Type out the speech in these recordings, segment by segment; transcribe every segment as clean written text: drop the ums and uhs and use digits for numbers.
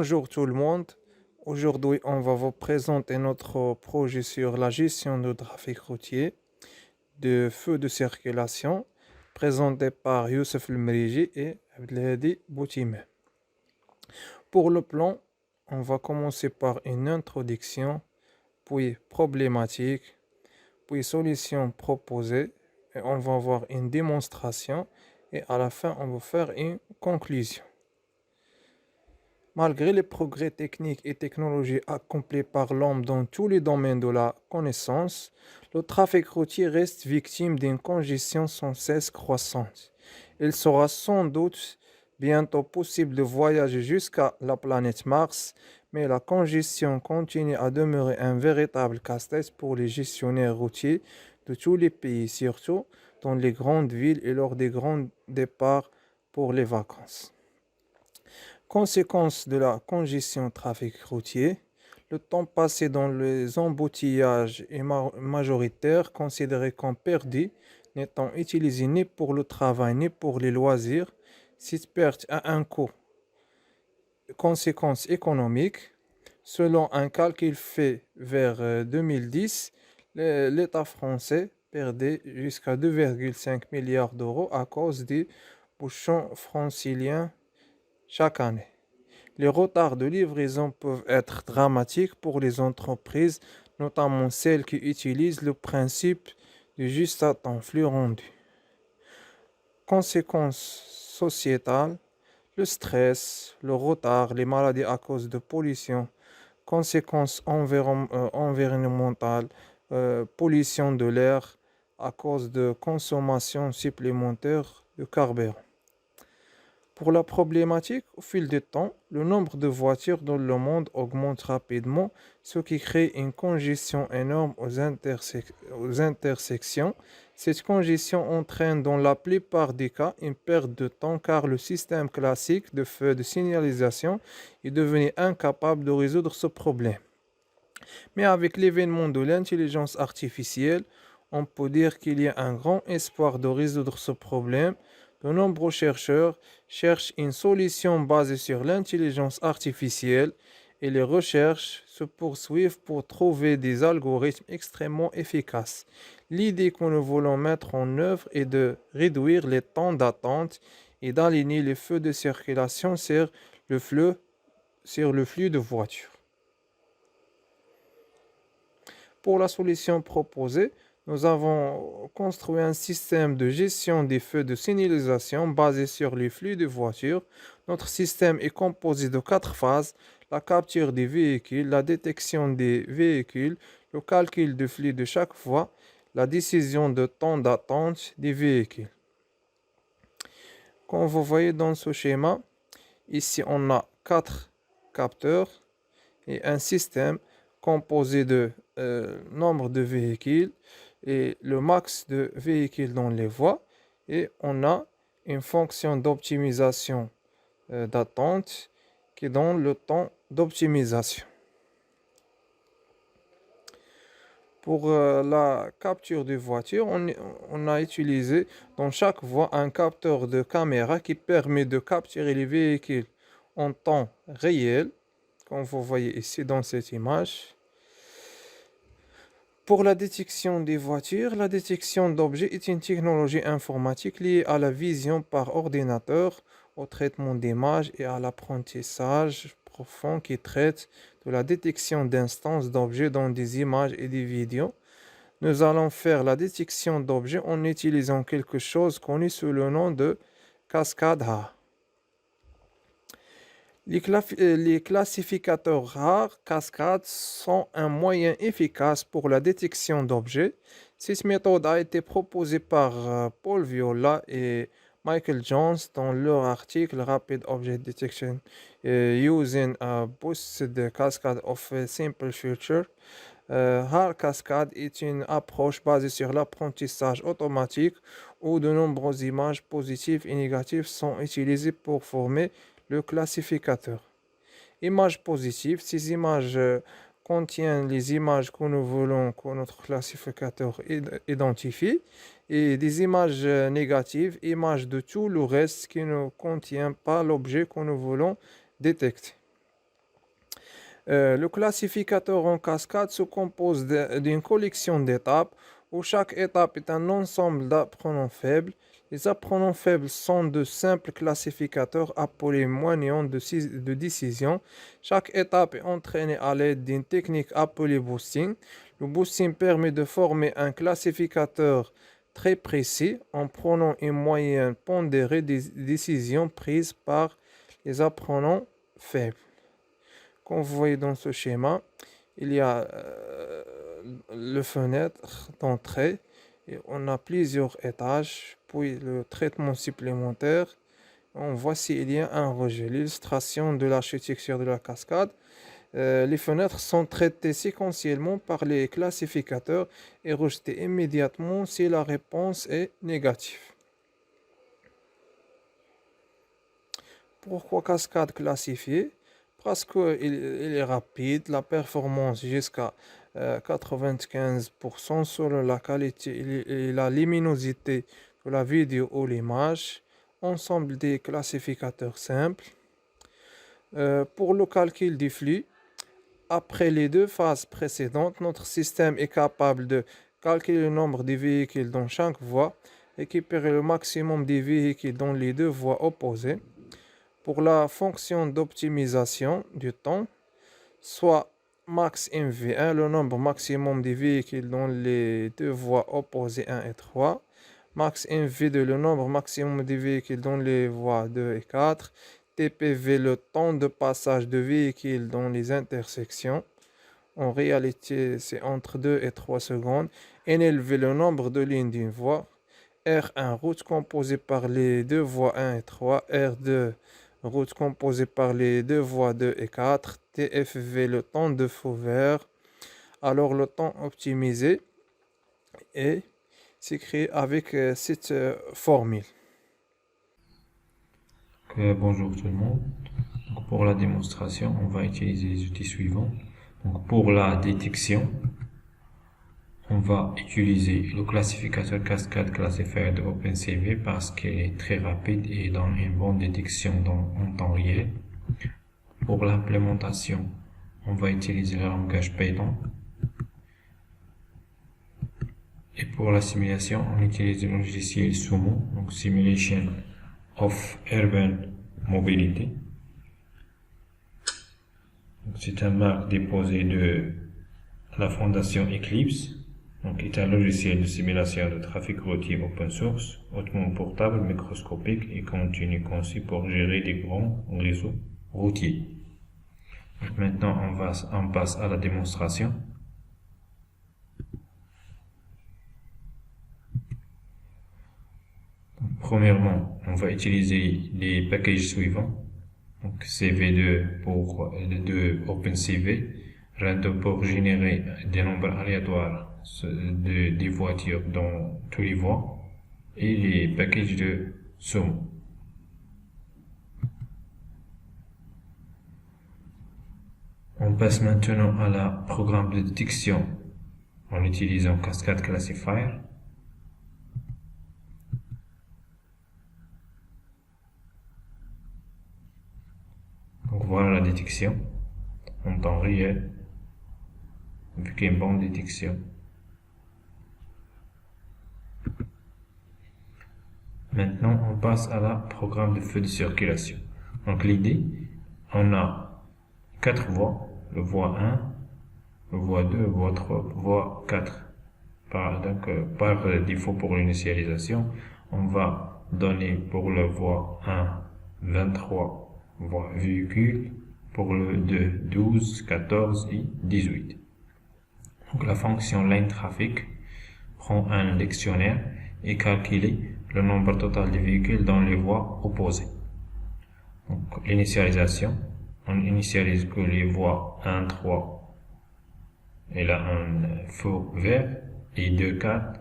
Bonjour tout le monde. Aujourd'hui, on va vous présenter notre projet sur la gestion du trafic routier de feux de circulation, présenté par Youssef El et Abdelhadi Boutime. Pour le plan, on va commencer par une introduction, puis problématique, puis solution proposée, et on va voir une démonstration, et à la fin, on va faire une conclusion. Malgré les progrès techniques et technologiques accomplis par l'homme dans tous les domaines de la connaissance, le trafic routier reste victime d'une congestion sans cesse croissante. Il sera sans doute bientôt possible de voyager jusqu'à la planète Mars, mais la congestion continue à demeurer un véritable casse-tête pour les gestionnaires routiers de tous les pays, surtout dans les grandes villes et lors des grands départs pour les vacances. Conséquence de la congestion trafic routier, le temps passé dans les embouteillages est majoritaire, considéré comme perdu, n'étant utilisé ni pour le travail ni pour les loisirs. Cette perte a un coût. Conséquences économiques, selon un calcul fait vers 2010, l'État français perdait jusqu'à 2,5 milliards d'euros à cause des bouchons franciliens chaque année. Les retards de livraison peuvent être dramatiques pour les entreprises, notamment celles qui utilisent le principe du juste à temps flux rendu. Conséquences sociétales, le stress, le retard, les maladies à cause de pollution, conséquences environnementales, pollution de l'air à cause de consommation supplémentaire de carburant. Pour la problématique, au fil du temps, le nombre de voitures dans le monde augmente rapidement, ce qui crée une congestion énorme aux intersections. Cette congestion entraîne dans la plupart des cas une perte de temps car le système classique de feux de signalisation est devenu incapable de résoudre ce problème. Mais avec l'événement de l'intelligence artificielle, on peut dire qu'il y a un grand espoir de résoudre ce problème. De nombreux chercheurs cherchent une solution basée sur l'intelligence artificielle et les recherches se poursuivent pour trouver des algorithmes extrêmement efficaces. L'idée que nous voulons mettre en œuvre est de réduire les temps d'attente et d'aligner les feux de circulation sur le flux de voitures. Pour la solution proposée, nous avons construit un système de gestion des feux de signalisation basé sur les flux de voitures. Notre système est composé de 4 phases: la capture des véhicules, la détection des véhicules, le calcul du flux de chaque voie, la décision de temps d'attente des véhicules. Comme vous voyez dans ce schéma, ici on a 4 capteurs et un système composé de nombre de véhicules et le max de véhicules dans les voies, et on a une fonction d'optimisation d'attente qui donne le temps d'optimisation. Pour la capture de voiture, on a utilisé dans chaque voie un capteur de caméra qui permet de capturer les véhicules en temps réel, comme vous voyez ici dans cette image. Pour la détection des voitures, la détection d'objets est une technologie informatique liée à la vision par ordinateur, au traitement d'images et à l'apprentissage profond qui traite de la détection d'instances d'objets dans des images et des vidéos. Nous allons faire la détection d'objets en utilisant quelque chose connu sous le nom de cascade A. Les classificateurs rares cascades sont un moyen efficace pour la détection d'objets. Cette méthode a été proposée par Paul Viola et Michael Jones dans leur article Rapid Object Detection Using a Boosted Cascade of a Simple Future. Rare Cascade est une approche basée sur l'apprentissage automatique où de nombreuses images positives et négatives sont utilisées pour former le classificateur. Images positives, ces images contiennent les images que nous voulons que notre classificateur identifie, et des images négatives, images de tout le reste qui ne contient pas l'objet que nous voulons détecter. Le classificateur en cascade se compose d'une collection d'étapes où chaque étape est un ensemble d'apprenants faibles. Les apprenants faibles sont de simples classificateurs appelés moignons de décision. Chaque étape est entraînée à l'aide d'une technique appelée boosting. Le boosting permet de former un classificateur très précis en prenant une moyenne pondérée des décisions prises par les apprenants faibles. Comme vous voyez dans ce schéma, il y a le fenêtre d'entrée et on a plusieurs étages, puis le traitement supplémentaire. On voit s'il y a un rejet. L'illustration de l'architecture de la cascade. Les fenêtres sont traitées séquentiellement par les classificateurs et rejetées immédiatement si la réponse est négative. Pourquoi cascade classifiée? Parce qu'il est rapide, la performance jusqu'à 95% selon la qualité et la luminosité de la vidéo ou l'image, ensemble des classificateurs simples. Pour le calcul du flux, après les deux phases précédentes, notre système est capable de calculer le nombre de véhicules dans chaque voie, récupérer le maximum des véhicules dans les deux voies opposées. Pour la fonction d'optimisation du temps, soit max MV1, le nombre maximum de véhicules dans les deux voies opposées 1 et 3, max MV2, le nombre maximum de véhicules dans les voies 2 et 4, TPV, le temps de passage de véhicules dans les intersections. En réalité, c'est entre 2 et 3 secondes. NLV, le nombre de lignes d'une voie. R1, route composée par les deux voies 1 et 3. R2, route composée par les deux voies 2 et 4. TFV, le temps de feu vert. Alors, le temps optimisé est s'écrit avec cette formule. Bonjour tout le monde. Donc, pour la démonstration, on va utiliser les outils suivants. Donc, pour la détection, on va utiliser le classificateur Cascade Classifier de OpenCV parce qu'il est très rapide et donne une bonne détection en temps réel. Pour l'implémentation, on va utiliser le langage Python. Et pour la simulation, on utilise le logiciel Sumo, donc Simulation of Urban Mobility. C'est un marque déposé de la fondation Eclipse, donc est un logiciel de simulation de trafic routier open source, hautement portable, microscopique et continu conçu pour gérer des grands réseaux routiers. Donc maintenant, on passe à la démonstration. Premièrement, on va utiliser les packages suivants. Donc CV2 pour OpenCV, Random pour générer des nombres aléatoires des voitures dans tous les voies, et les packages de Sumo. On passe maintenant à la programme de détection en utilisant Cascade Classifier. Donc voilà la détection en temps réel avec une bonne détection. Maintenant on passe à la programme de feu de circulation. Donc l'idée, on a 4 voies, le voie 1, le voie 2, le voie 3, le voie 4. Par défaut pour l'initialisation, on va donner pour le voie 1 23 voies véhicules, pour le 2 12, 14 et 18. Donc la fonction line-traffic prend un dictionnaire et calcule le nombre total de véhicules dans les voies opposées. Donc l'initialisation, on initialise que les voies 1, 3, elle a un feu vert, et 2, 4,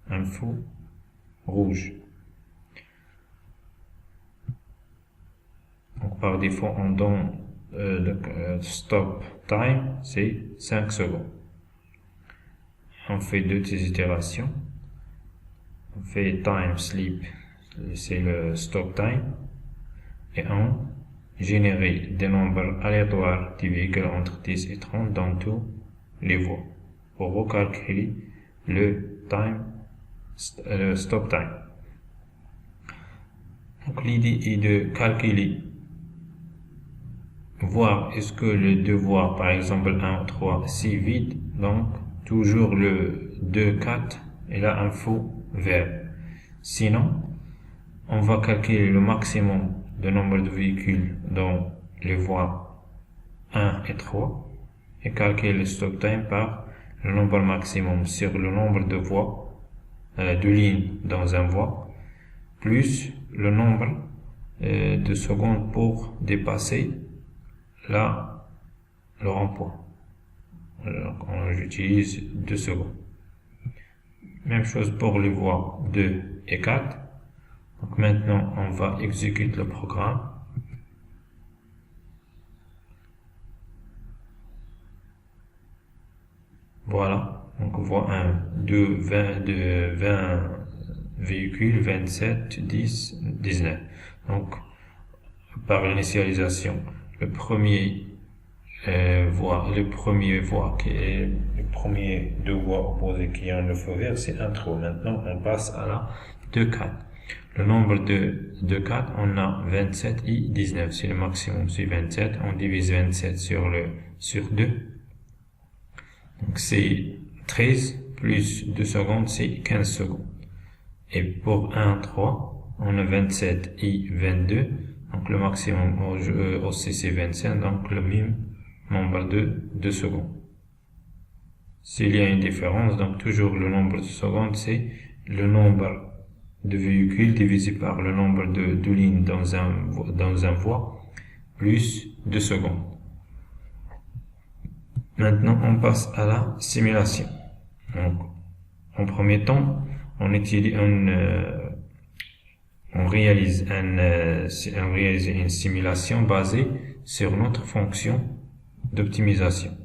un feu rouge. Donc par défaut, on donne le stop time, c'est 5 secondes. On fait 2 itérations. On fait time sleep, c'est le stop time. Et on générer des nombres aléatoires des véhicules entre 10 et 30 dans tous les voies pour recalculer le stop time. Donc l'idée est de calculer, voir est-ce que les deux voies, par exemple 1 ou 3, c'est vide, donc toujours le 2, 4, et là un faux vert. Sinon, on va calculer le maximum de nombre de véhicules dans les voies 1 et 3 et calculer le stop time par le nombre maximum sur le nombre de voies, de lignes dans un voie, plus le nombre de secondes pour dépasser le rond-point. J'utilise 2 secondes. Même chose pour les voies 2 et 4. Donc maintenant, on va exécuter le programme. Voilà. Donc voie 1, 2, 20 véhicules, 27, 10, 19. Donc, par l'initialisation, le premier voie qui est le premier deux voies opposées qui ont le feu vert, c'est un trou. Maintenant, on passe à la 2, 4. Le nombre de 4, on a 27 et 19. Si le maximum c'est 27, on divise 27 sur 2. Donc c'est 13 plus 2 secondes, c'est 15 secondes. Et pour 1, 3, on a 27 et 22. Donc le maximum aussi c'est 25, donc le même nombre de 2 secondes. S'il y a une différence, donc toujours le nombre de secondes, c'est le nombre de véhicules divisé par le nombre de lignes dans un voie, plus 2 secondes. Maintenant, on passe à la simulation. Donc, en premier temps, on réalise une simulation basée sur notre fonction d'optimisation.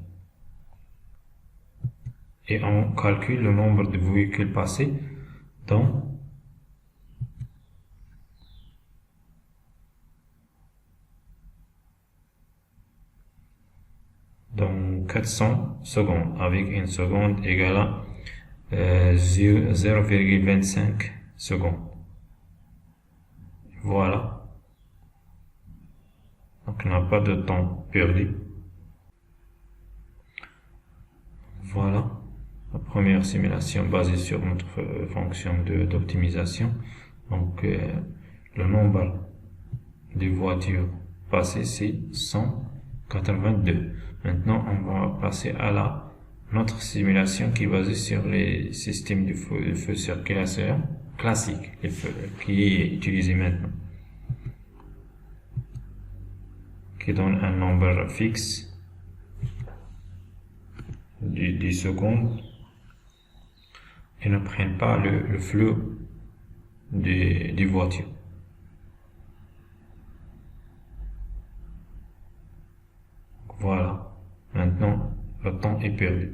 Et on calcule le nombre de véhicules passés dans 400 secondes, avec une seconde égale à 0,25 secondes. Voilà. Donc on n'a pas de temps perdu. Voilà. La première simulation basée sur notre fonction d'optimisation. Donc le nombre de voitures passées c'est 182. Maintenant on va passer à notre simulation qui est basée sur les systèmes de feu circulation classique, qui est utilisé maintenant, qui donne un nombre fixe de 10 secondes et ne prennent pas le flux des voitures. Voilà. Maintenant, le temps est perdu.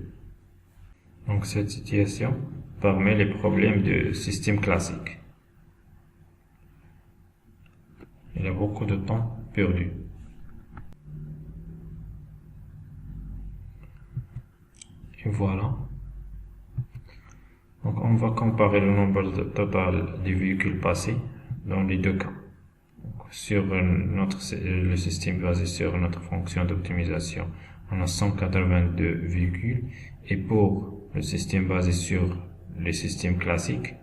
Donc cette situation permet les problèmes de système classique. Il y a beaucoup de temps perdu. Et voilà. Donc on va comparer le nombre total des véhicules passés dans les deux cas. Sur le système basé sur notre fonction d'optimisation, on a 182 véhicules, et pour le système basé sur les systèmes classiques,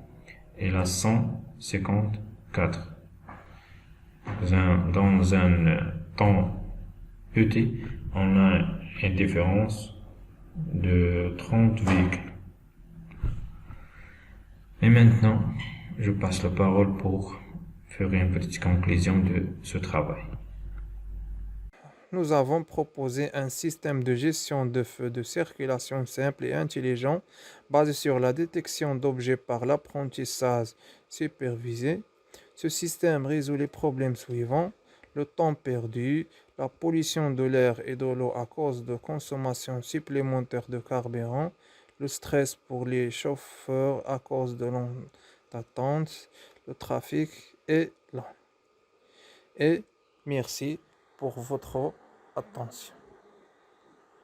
il a 154. Dans un temps petit, on a une différence de 30 véhicules. Et maintenant, je passe la parole pour faire une petite conclusion de ce travail. Nous avons proposé un système de gestion de feu de circulation simple et intelligent basé sur la détection d'objets par l'apprentissage supervisé. Ce système résout les problèmes suivants: le temps perdu, la pollution de l'air et de l'eau à cause de consommation supplémentaire de carburant, le stress pour les chauffeurs à cause de longues attentes, le trafic et merci. pour votre attention.